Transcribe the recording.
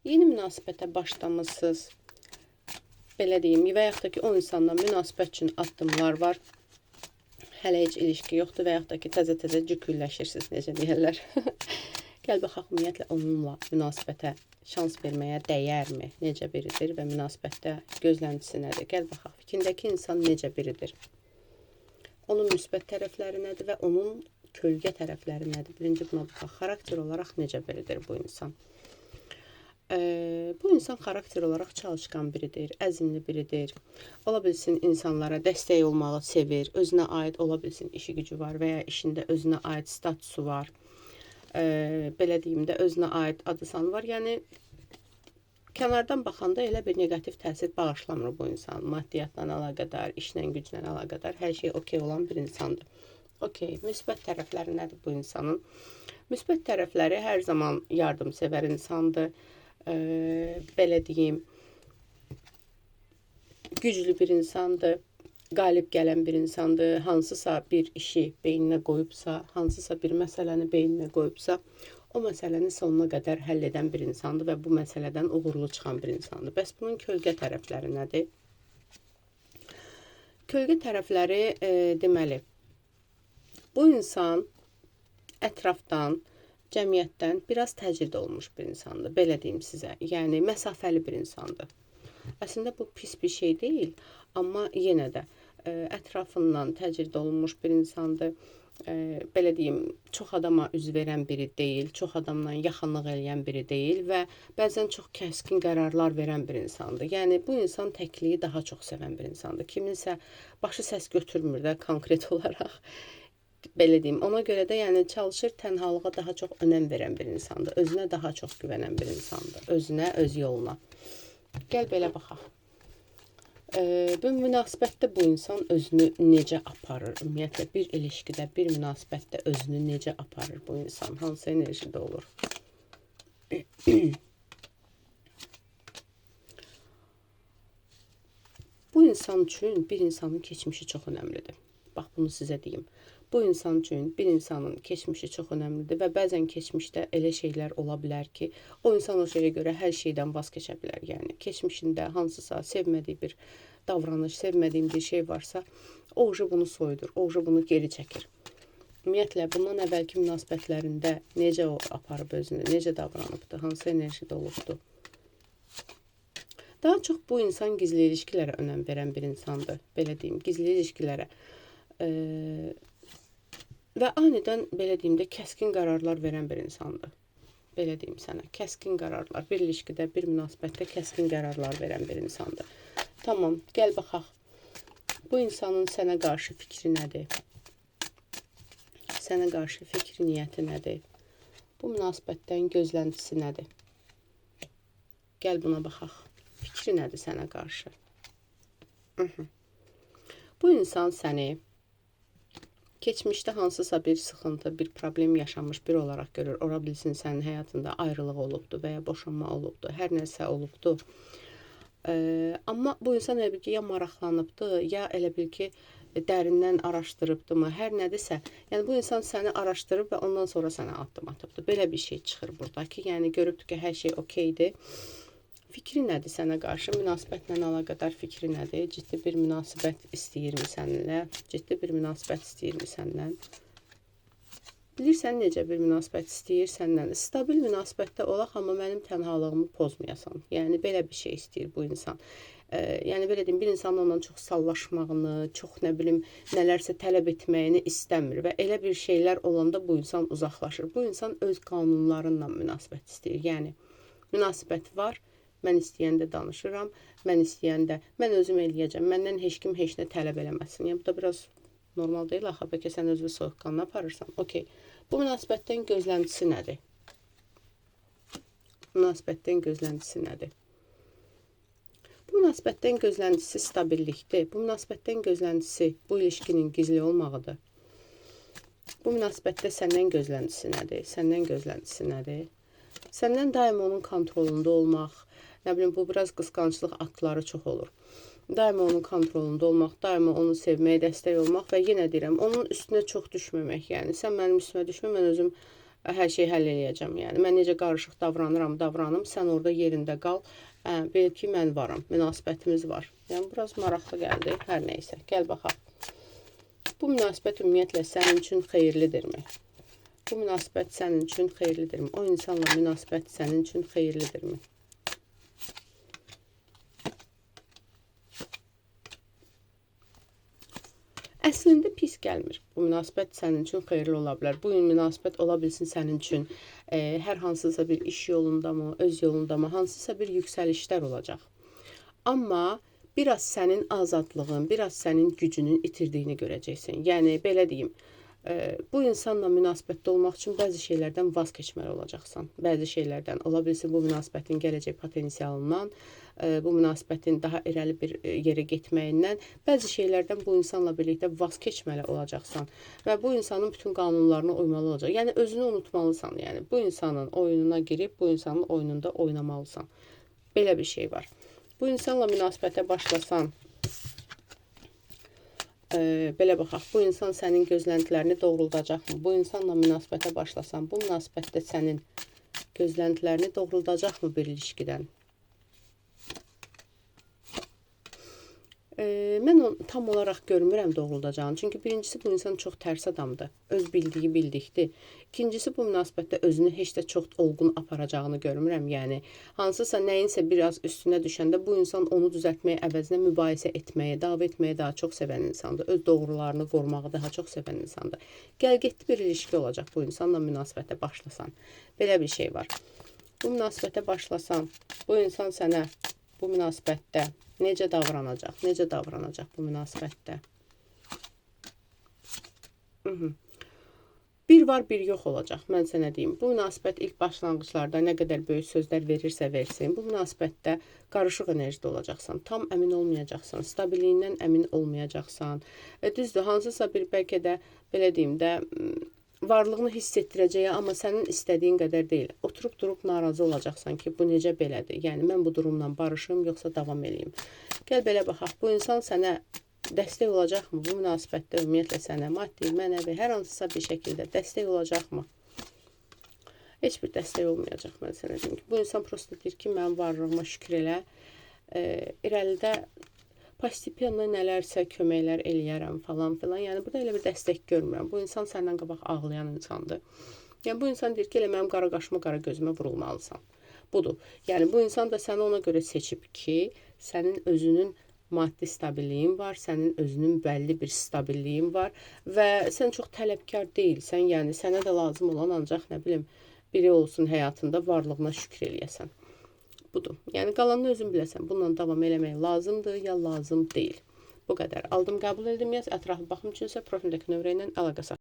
Yeni münasibətə başlamısınız, belə deyim, və yaxud da ki, o insanla münasibət üçün addımlar var. Hələ heç ilişki yoxdur və yaxud da ki, təzə-təzə cükülləşirsiniz, necə deyirlər. Gəl baxaq, ümumiyyətlə, onunla münasibətə şans verməyə dəyərmi? Necə biridir və münasibətdə gözləntisi nədir? Gəl baxaq, fikrindəki insan necə biridir? Onun müsbət tərəfləri nədir və onun kölgə tərəfləri nədir? Birinci buna baxaq, xarakter olaraq necə biridir bu insan? Bu insan xarakter olaraq çalışqan biridir, əzmli biridir. Ola bilsin insanlara dəstək olmağı sevir, özünə aid ola bilsin işi gücü var və ya işində özünə aid statusu var. Belə deyim də, özünə aid adı-sanı var. Yəni, kənardan baxanda elə bir negativ təsir bağışlamır bu insan. Maddiyyatla əlaqədar, işlə güclə əlaqədar, hər şey okey olan bir insandır. Okey, müsbət tərəfləri nədir bu insanın? Müsbət tərəfləri hər zaman yardımsevər insandır. Belə deyim, güclü bir insandır, qalib gələn bir insandır, hansısa bir işi beyninə qoyubsa, hansısa bir məsələni beyninə qoyubsa, o məsələni sonuna qədər həll edən bir insandır və bu məsələdən uğurlu çıxan bir insandır. Bəs bunun kölgə tərəfləri nədir? Kölgə tərəfləri, deməli, bu insan ətrafdan, cəmiyyətdən biraz təcrid olmuş bir insandır, belə deyim sizə. Yəni, məsafəli bir insandır. Əslində, bu pis bir şey deyil, amma yenə də ətrafından təcrid olunmuş bir insandır. Belə deyim, çox adama üz verən biri deyil, çox adamla yaxınlıq eləyən biri deyil və bəzən çox kəskin qərarlar verən bir insandır. Yəni, bu insan təkliyi daha çox sevən bir insandır. Kiminsə başı səs götürmür də konkret olaraq. Belə deyim, ona görə də yəni çalışır tənhalığa daha çox önəm verən bir insandır. Özünə daha çox güvənən bir insandır. Özünə, öz yoluna. Gəl belə baxaq. Bu münasibətdə bu insan özünü necə aparır? Ümumiyyətlə, bir ilişkidə, bir münasibətdə özünü necə aparır bu insan? Hansı enerjide olur? Bu insan üçün bir insanın keçmişi çox önəmlidir. Bax, bunu sizə deyim. Bu insan üçün bir insanın keçmişi çox önəmlidir və bəzən keçmişdə elə şeylər ola bilər ki, o insan o şeyə görə hər şeydən vaz keçə bilər. Yəni, keçmişində hansısa sevmədiyi bir davranış, sevmədiyi bir şey varsa, o bunu soyudur, o bunu geri çəkir. Ümumiyyətlə, bundan əvvəlki münasibətlərində necə o aparıb özünü, necə davranıbdır, hansı enerjide olubdur? Daha çox bu insan gizli ilişkilərə önəm verən bir insandır, belə deyim, gizli ilişkilərə. Və anidən, belə deyim də, kəskin qərarlar verən bir insandır. Belə deyim sənə, kəskin qərarlar, bir ilişkidə, bir münasibətdə kəskin qərarlar verən bir insandır. Tamam, gəl baxaq. Bu insanın sənə qarşı fikri nədir? Sənə qarşı fikri, niyyəti nədir? Bu münasibətdən gözləntisi nədir? Gəl buna baxaq. Fikri nədir sənə qarşı? Bu insan səni keçmişdə hansısa bir sıxıntı, bir problem yaşamış bir olaraq görür. Ola bilsin sənin həyatında ayrılıq olubdur və ya boşanma olubdur, hər nəsə olubdur. Amma bu insan elə bil ki, ya maraqlanıbdır, ya elə bil ki, dərindən araşdırıbdır mı, hər nədirsə. Yəni, bu insan səni araşdırıb və ondan sonra sənə addım atıbdır. Belə bir şey çıxır burada ki, yəni görübdür ki, hər şey okeydir. Fikri nədir sənə qarşı? Münasibətlə əlaqədar fikri nədir? Ciddi bir münasibət istəyirmi səninlə? Ciddi bir münasibət istəyirmi səndən? Bilirsən necə bir münasibət istəyir səndən? Stabil münasibətdə olaq, amma mənim tənhalığımı pozmayasan. Yəni, belə bir şey istəyir bu insan. Yəni, belə deyim, bir insanla ondan çox sallaşmağını, çox nə bilim, nələrsə tələb etməyini istəmir və elə bir şeylər olanda bu insan uzaqlaşır. Bu insan öz qanunlarıyla münasibət istəyir. Yəni, münasibət var. Mən istəyəndə danışıram, mən istəyəndə, mən özüm eləyəcəm, məndən heç kim heç nə tələb eləməsin. Yəni, bu da biraz normal deyil, axı, bəlkə sən özünü soyuqqanlı aparırsan. Okey, bu münasibətdən gözləntisi nədir? Münasibətdən gözləntisi nədir? Bu münasibətdən gözləntisi stabillikdir. Bu münasibətdən gözləntisi bu ilişkinin gizli olmağıdır. Bu münasibətdə səndən gözləntisi nədir? Səndən gözləntisi nədir? Səndən daim onun kontrolunda olmaq, nə bilim, bu biraz qısqanclıq aktları çox olur. Daima onun kontrolunda olmaq, daima onu sevməyə dəstək olmaq və yenə deyirəm, onun üstünə çox düşməmək. Yəni, sən mənim üstümə düşmə, mən özüm hər şeyi həll eləyəcəm. Yəni mən necə qarışıq davranım, sən orada yerində qal. Bil ki, mən varam, münasibətimiz var. Yəni biraz maraqlı gəldi. Hər nəysə, gəl baxaq. Bu münasibət ümumiyyətlə sənin üçün xeyirlidirmi? Bu münasibət sənin üçün xeyirlidirmi? O insanla münasibət sənin üçün xeyirlidirmi? Əslində pis gəlmir. Bu münasibət sənin üçün xeyirli ola bilər. Bu münasibət ola bilsin sənin üçün hər hansısa bir iş yolunda mı, öz yolunda mı, hansısa bir yüksəlişlər olacaq. Amma biraz sənin azadlığın, biraz sənin gücünün itirdiyini görəcəksən. Yəni belə deyim, bu insanla münasibətdə olmaq üçün bəzi şeylərdən vaz keçməli olacaqsan. Bəzi şeylərdən. Ola bilsin bu münasibətin gələcək potensialından, bu münasibətin daha irəli bir yerə getməyindən, bəzi şeylərdən bu insanla birlikdə vaz keçməli olacaqsan. Və bu insanın bütün qanunlarına uymalı olacaq. Yəni özünü unutmalısan. Yəni bu insanın oyununa girib, bu insanın oyununda oynamalısan. Belə bir şey var. Bu insanla münasibətə başlasan, belə baxaq, bu insan sənin gözləntilərini doğruldacaqmı? Bu insanla münasibətə başlasan, bu münasibətdə sənin gözləntilərini doğruldacaqmı bir ilişkidən? Mən onu tam olaraq görmürəm doğruldacağını. Çünki birincisi bu insan çox tərs adamdır. Öz bildiyi bildikdir. İkincisi bu münasibətdə özünü heç də çox olğun aparacağını görmürəm. Yəni hansısa nəyinsə biraz üstünə düşəndə bu insan onu düzəltməyə əvəzinə mübahisə etməyə, dava etməyə daha çox sevən insandır. Öz doğrularını qorumağı daha çox sevən insandır. Gəl-getdi bir ilişki olacaq bu insanla münasibətə başlasan. Belə bir şey var. Bu münasibətə başlasan, bu insan sənə bu münasibətdə necə davranacaq bu münasibətdə? Bir var, bir yox olacaq. Mən sənə deyim. Bu münasibət ilk başlanğıçlarda nə qədər böyük sözlər verirsə versin, bu münasibətdə qarışıq enerjide olacaqsan. Tam əmin olmayacaqsan. Stabilliyindən əmin olmayacaqsan. Düzdür, hansısa bir bəlkə də, belə deyim də, varlığını hiss etdirəcəyi, amma sənin istədiyin qədər deyil. Oturub durub narazı olacaqsan ki, bu necə belədir? Yəni, mən bu durumla barışım, yoxsa davam eləyim? Gəl belə baxaq, bu insan sənə dəstək olacaqmı? Bu münasibətdə ümumiyyətlə sənə maddi, mənəvi, hər hansısa bir şəkildə dəstək olacaqmı? Heç bir dəstək olmayacaq, mən sənə deyim ki. Bu insan prosto deyir ki, mən varlığıma şükür elə. İrəlidə postepенно nələrsə köməklər eləyərəm falan filan. Yəni burada elə bir dəstək görmürəm. Bu insan səndən qabaq ağlayan insandır. Yəni bu insan deyir ki, elə mənim qara qaşıma, qara gözümə vurulmalısan. Budur. Yəni bu insan da səni ona görə seçib ki, sənin özünün maddi stabilliyin var, sənin özünün bəlli bir stabilliyin var və sən çox tələbkar deyilsən. Yəni sənə də lazım olan ancaq nə bilim biri olsun həyatında, varlığına şükür eləyəsən. Budur. Yəni qalanını özün biləsən. Bununla davam eləmək lazımdır, ya lazım deyil. Bu qədər. Aldım, qəbul edilməyəz. Ətrafı baxım üçünsə profildəki nömrə ilə əlaqə saxlayın.